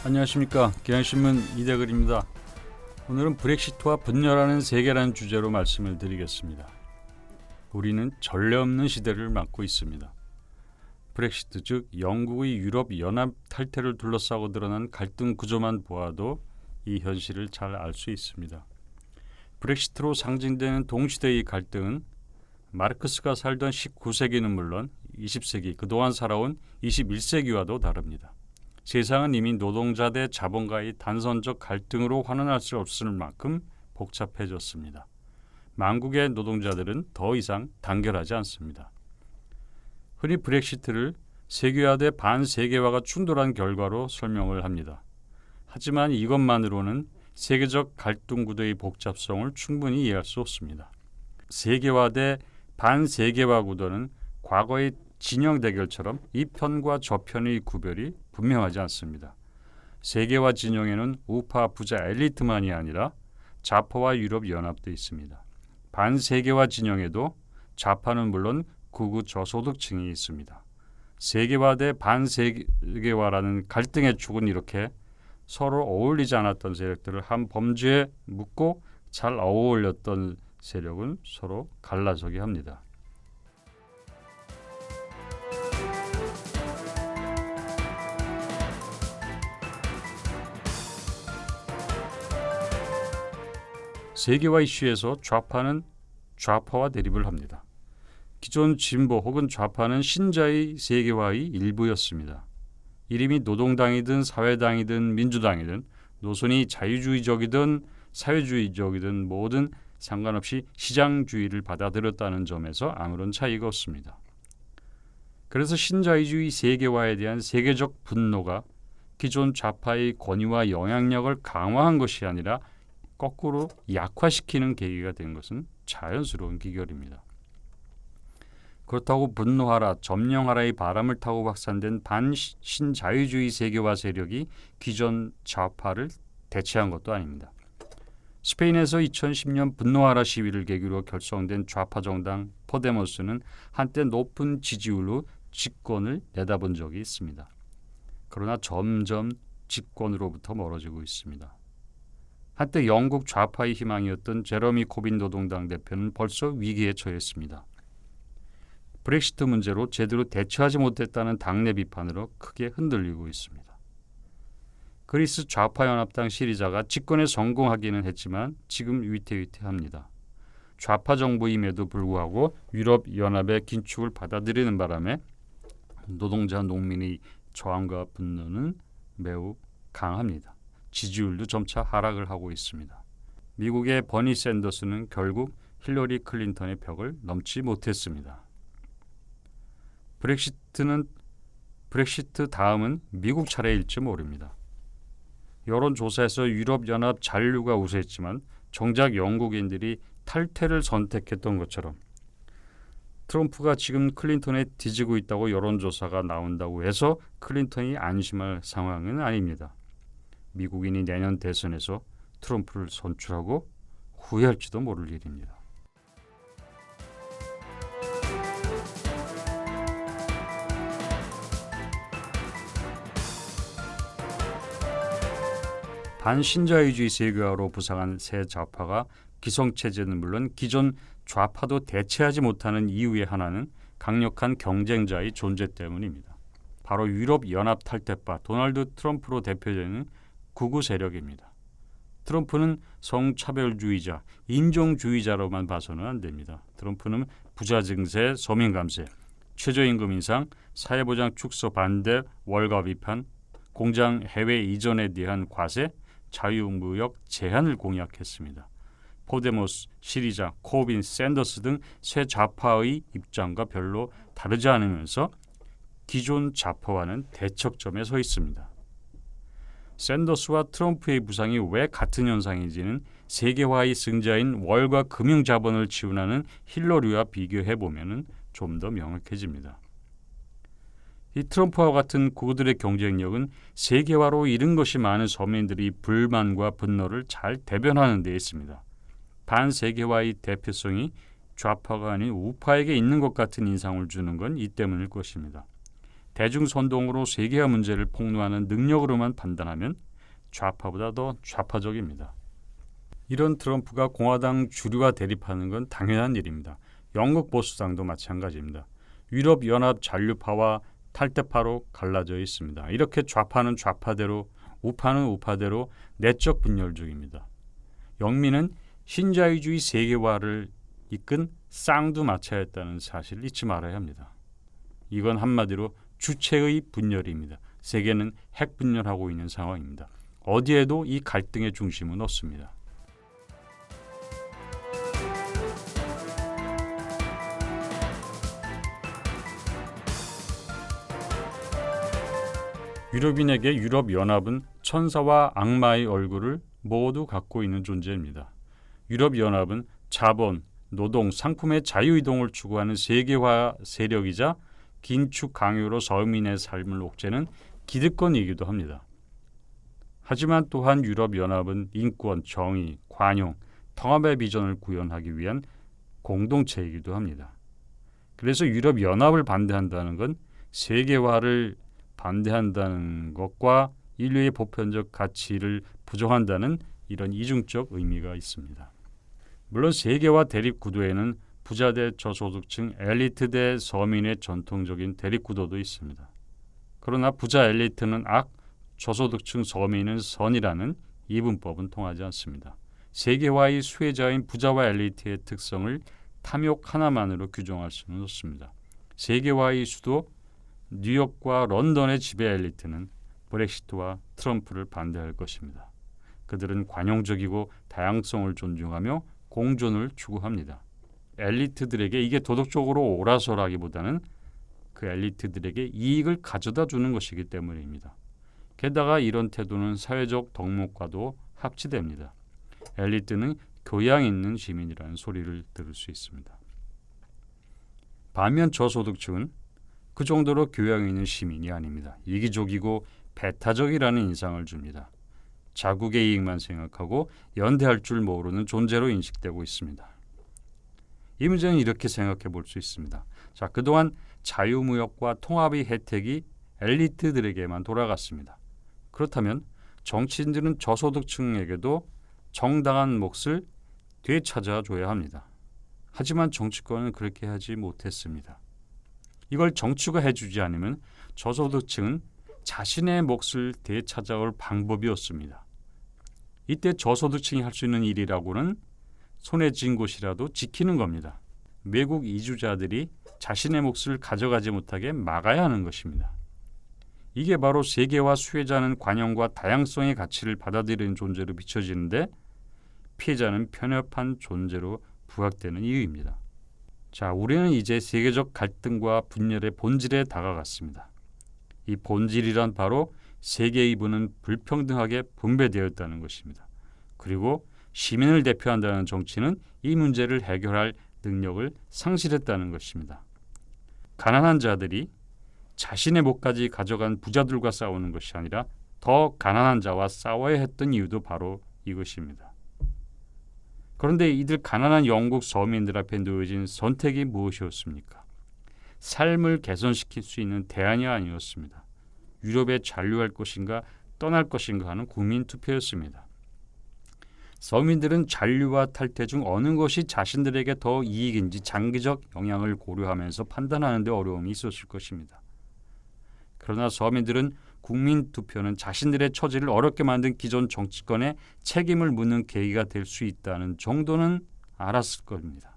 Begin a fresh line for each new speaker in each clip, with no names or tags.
안녕하십니까. 경향신문 이대글입니다. 오늘은 브렉시트와 분열하는 세계라는 주제로 말씀을 드리겠습니다. 우리는 전례 없는 시대를 맞고 있습니다. 브렉시트, 즉 영국의 유럽 연합 탈퇴를 둘러싸고 드러난 갈등 구조만 보아도 이 현실을 잘 알 수 있습니다. 브렉시트로 상징되는 동시대의 갈등은 마르크스가 살던 19세기는 물론 20세기 그동안 살아온 21세기와도 다릅니다. 세상은 이미 노동자 대 자본가의 단선적 갈등으로 환원할 수 없을 만큼 복잡해졌습니다. 만국의 노동자들은 더 이상 단결하지 않습니다. 흔히 브렉시트를 세계화 대 반세계화가 충돌한 결과로 설명을 합니다. 하지만 이것만으로는 세계적 갈등 구도의 복잡성을 충분히 이해할 수 없습니다. 세계화 대 반세계화 구도는 과거의 진영 대결처럼 이 편과 저편의 구별이 분명하지 않습니다. 세계화 진영에는 우파 부자 엘리트만이 아니라 좌파와 유럽 연합도 있습니다. 반세계화 진영에도 좌파는 물론 극우 저소득층이 있습니다. 세계화 대 반세계화라는 갈등의 축은 이렇게 서로 어울리지 않았던 세력들을 한 범주에 묶고 잘 어울렸던 세력은 서로 갈라서게 합니다. 세계화 이슈에서 좌파는 좌파와 대립을 합니다. 기존 진보 혹은 좌파는 신자의 세계화의 일부였습니다. 이름이 노동당이든 사회당이든 민주당이든 노선이 자유주의적이든 사회주의적이든 뭐든 상관없이 시장주의를 받아들였다는 점에서 아무런 차이가 없습니다. 그래서 신자유주의 세계화에 대한 세계적 분노가 기존 좌파의 권위와 영향력을 강화한 것이 아니라 거꾸로 약화시키는 계기가 된 것은 자연스러운 기결입니다. 그렇다고 분노하라, 점령하라의 바람을 타고 확산된 반신자유주의 세계화 세력이 기존 좌파를 대체한 것도 아닙니다. 스페인에서 2010년 분노하라 시위를 계기로 결성된 좌파 정당 포데모스는 한때 높은 지지율로 집권을 내다본 적이 있습니다. 그러나 점점 집권으로부터 멀어지고 있습니다. 한때 영국 좌파의 희망이었던 제러미 코빈 노동당 대표는 벌써 위기에 처했습니다. 브렉시트 문제로 제대로 대처하지 못했다는 당내 비판으로 크게 흔들리고 있습니다. 그리스 좌파연합당 시리자가 집권에 성공하기는 했지만 지금 위태위태합니다. 좌파 정부임에도 불구하고 유럽연합의 긴축을 받아들이는 바람에 노동자 농민의 저항과 분노는 매우 강합니다. 지지율도 점차 하락을 하고 있습니다. 미국의 버니 샌더스는 결국 힐러리 클린턴의 벽을 넘지 못했습니다. 브렉시트 다음은 미국 차례일지 모릅니다. 여론조사에서 유럽연합 잔류가 우세했지만 정작 영국인들이 탈퇴를 선택했던 것처럼 트럼프가 지금 클린턴에 뒤지고 있다고 여론조사가 나온다고 해서 클린턴이 안심할 상황은 아닙니다. 미국인이 내년 대선에서 트럼프를 선출하고 후회할지도 모를 일입니다. 반신자유주의 세계화로 부상한 새 좌파가 기성체제는 물론 기존 좌파도 대체하지 못하는 이유의 하나는 강력한 경쟁자의 존재 때문입니다. 바로 유럽연합 탈퇴파 도널드 트럼프로 대표되는 극우 세력입니다. 트럼프는 성차별주의자, 인종주의자로만 봐서는 안 됩니다. 트럼프는 부자 증세, 서민 감세, 최저임금 인상, 사회보장 축소 반대, 월가 비판, 공장 해외 이전에 대한 과세, 자유무역 제한을 공약했습니다. 포데모스, 시리자, 코빈, 샌더스 등 새 좌파의 입장과 별로 다르지 않으면서 기존 좌파와는 대척점에 서 있습니다. 샌더스와 트럼프의 부상이 왜 같은 현상인지는 세계화의 승자인 월가 금융자본을 지원하는 힐러리와 비교해보면 좀 더 명확해집니다. 이 트럼프와 같은 그들의 경쟁력은 세계화로 잃은 것이 많은 서민들이 불만과 분노를 잘 대변하는 데 있습니다. 반세계화의 대표성이 좌파가 아닌 우파에게 있는 것 같은 인상을 주는 건 이 때문일 것입니다. 대중선동으로 세계화 문제를 폭로하는 능력으로만 판단하면 좌파보다 더 좌파적입니다. 이런 트럼프가 공화당 주류와 대립하는 건 당연한 일입니다. 영국 보수당도 마찬가지입니다. 유럽 연합 잔류파와 탈퇴파로 갈라져 있습니다. 이렇게 좌파는 좌파대로, 우파는 우파대로 내적 분열 중입니다. 영미는 신자유주의 세계화를 이끈 쌍두마차였다는 사실을 잊지 말아야 합니다. 이건 한마디로 주체의 분열입니다. 세계는 핵분열하고 있는 상황입니다. 어디에도 이 갈등의 중심은 없습니다. 유럽인에게 유럽연합은 천사와 악마의 얼굴을 모두 갖고 있는 존재입니다. 유럽연합은 자본, 노동, 상품의 자유이동을 추구하는 세계화 세력이자 긴축 강요로 서민의 삶을 옥죄는 기득권이기도 합니다. 하지만 또한 유럽연합은 인권, 정의, 관용, 통합의 비전을 구현하기 위한 공동체이기도 합니다. 그래서 유럽연합을 반대한다는 건 세계화를 반대한다는 것과 인류의 보편적 가치를 부정한다는 이런 이중적 의미가 있습니다. 물론 세계화 대립 구도에는 부자 대 저소득층, 엘리트 대 서민의 전통적인 대립 구도도 있습니다. 그러나 부자 엘리트는 악, 저소득층 서민은 선이라는 이분법은 통하지 않습니다. 세계화의 수혜자인 부자와 엘리트의 특성을 탐욕 하나만으로 규정할 수는 없습니다. 세계화의 수도 뉴욕과 런던의 지배 엘리트는 브렉시트와 트럼프를 반대할 것입니다. 그들은 관용적이고 다양성을 존중하며 공존을 추구합니다. 엘리트들에게 이게 도덕적으로 옳아서라기보다는 그 엘리트들에게 이익을 가져다 주는 것이기 때문입니다. 게다가 이런 태도는 사회적 덕목과도 합치됩니다. 엘리트는 교양 있는 시민이라는 소리를 들을 수 있습니다. 반면 저소득층은 그 정도로 교양 있는 시민이 아닙니다. 이기적이고 배타적이라는 인상을 줍니다. 자국의 이익만 생각하고 연대할 줄 모르는 존재로 인식되고 있습니다. 이 문제는 이렇게 생각해 볼 수 있습니다. 자, 그동안 자유무역과 통합의 혜택이 엘리트들에게만 돌아갔습니다. 그렇다면 정치인들은 저소득층에게도 정당한 몫을 되찾아줘야 합니다. 하지만 정치권은 그렇게 하지 못했습니다. 이걸 정치가 해주지 않으면 저소득층은 자신의 몫을 되찾아올 방법이 없습니다. 이때 저소득층이 할 수 있는 일이라고는 손에 쥔 곳이라도 지키는 겁니다. 외국 이주자들이 자신의 몫을 가져가지 못하게 막아야 하는 것입니다. 이게 바로 세계화 수혜자는 관용과 다양성의 가치를 받아들이는 존재로 비춰지는데 피해자는 편협한 존재로 부각되는 이유입니다. 자, 우리는 이제 세계적 갈등과 분열의 본질에 다가갔습니다. 이 본질이란 바로 세계의 부는 불평등하게 분배되었다는 것입니다. 그리고 시민을 대표한다는 정치는 이 문제를 해결할 능력을 상실했다는 것입니다. 가난한 자들이 자신의 몫까지 가져간 부자들과 싸우는 것이 아니라 더 가난한 자와 싸워야 했던 이유도 바로 이것입니다. 그런데 이들 가난한 영국 서민들 앞에 놓여진 선택이 무엇이었습니까? 삶을 개선시킬 수 있는 대안이 아니었습니다. 유럽에 잔류할 것인가 떠날 것인가 하는 국민 투표였습니다. 서민들은 잔류와 탈퇴 중 어느 것이 자신들에게 더 이익인지 장기적 영향을 고려하면서 판단하는 데 어려움이 있었을 것입니다. 그러나 서민들은 국민 투표는 자신들의 처지를 어렵게 만든 기존 정치권에 책임을 묻는 계기가 될 수 있다는 정도는 알았을 겁니다.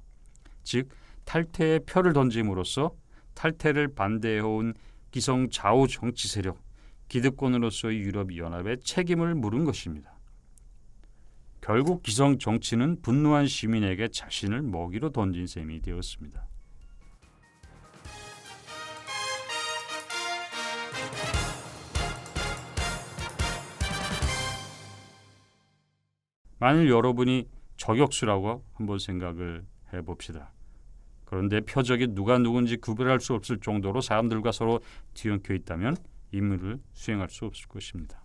즉 탈퇴에 표를 던짐으로써 탈퇴를 반대해온 기성 좌우 정치 세력, 기득권으로서의 유럽연합에 책임을 물은 것입니다. 결국 기성 정치는 분노한 시민에게 자신을 먹이로 던진 셈이 되었습니다. 만일 여러분이 저격수라고 한번 생각을 해봅시다. 그런데 표적이 누가 누군지 구별할 수 없을 정도로 사람들과 서로 뒤엉켜 있다면 임무를 수행할 수 없을 것입니다.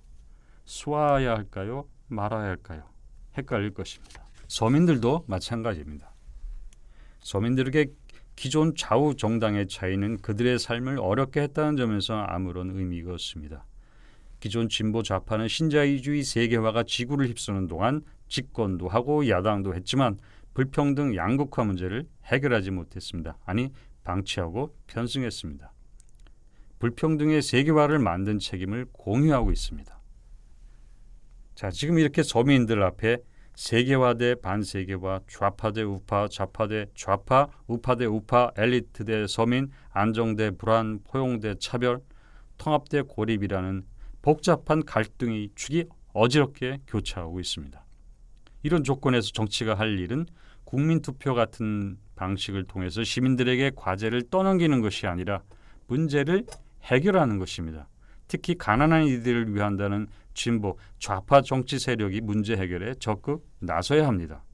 쏘아야 할까요? 말아야 할까요? 헷갈릴 것입니다. 서민들도 마찬가지입니다. 서민들에게 기존 좌우 정당의 차이는 그들의 삶을 어렵게 했다는 점에서 아무런 의미가 없습니다. 기존 진보 좌파는 신자유주의 세계화가 지구를 휩쓰는 동안 집권도 하고 야당도 했지만 불평등 양극화 문제를 해결하지 못했습니다. 아니, 방치하고 편승했습니다. 불평등의 세계화를 만든 책임을 공유하고 있습니다. 자, 지금 이렇게 서민들 앞에 세계화 대 반세계화, 좌파 대 우파, 좌파 대 좌파, 우파 대 우파, 엘리트 대 서민, 안정 대 불안, 포용 대 차별, 통합 대 고립이라는 복잡한 갈등의 축이 어지럽게 교차하고 있습니다. 이런 조건에서 정치가 할 일은 국민투표 같은 방식을 통해서 시민들에게 과제를 떠넘기는 것이 아니라 문제를 해결하는 것입니다. 특히 가난한 이들을 위한다는 진보 좌파 정치 세력이 문제 해결에 적극 나서야 합니다.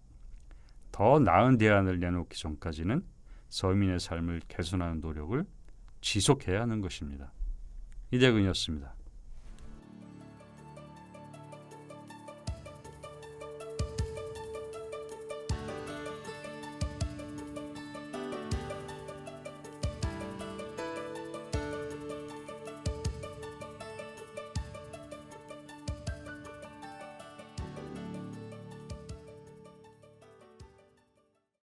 더 나은 대안을 내놓기 전까지는 서민의 삶을 개선하는 노력을 지속해야 하는 것입니다. 이대근이었습니다.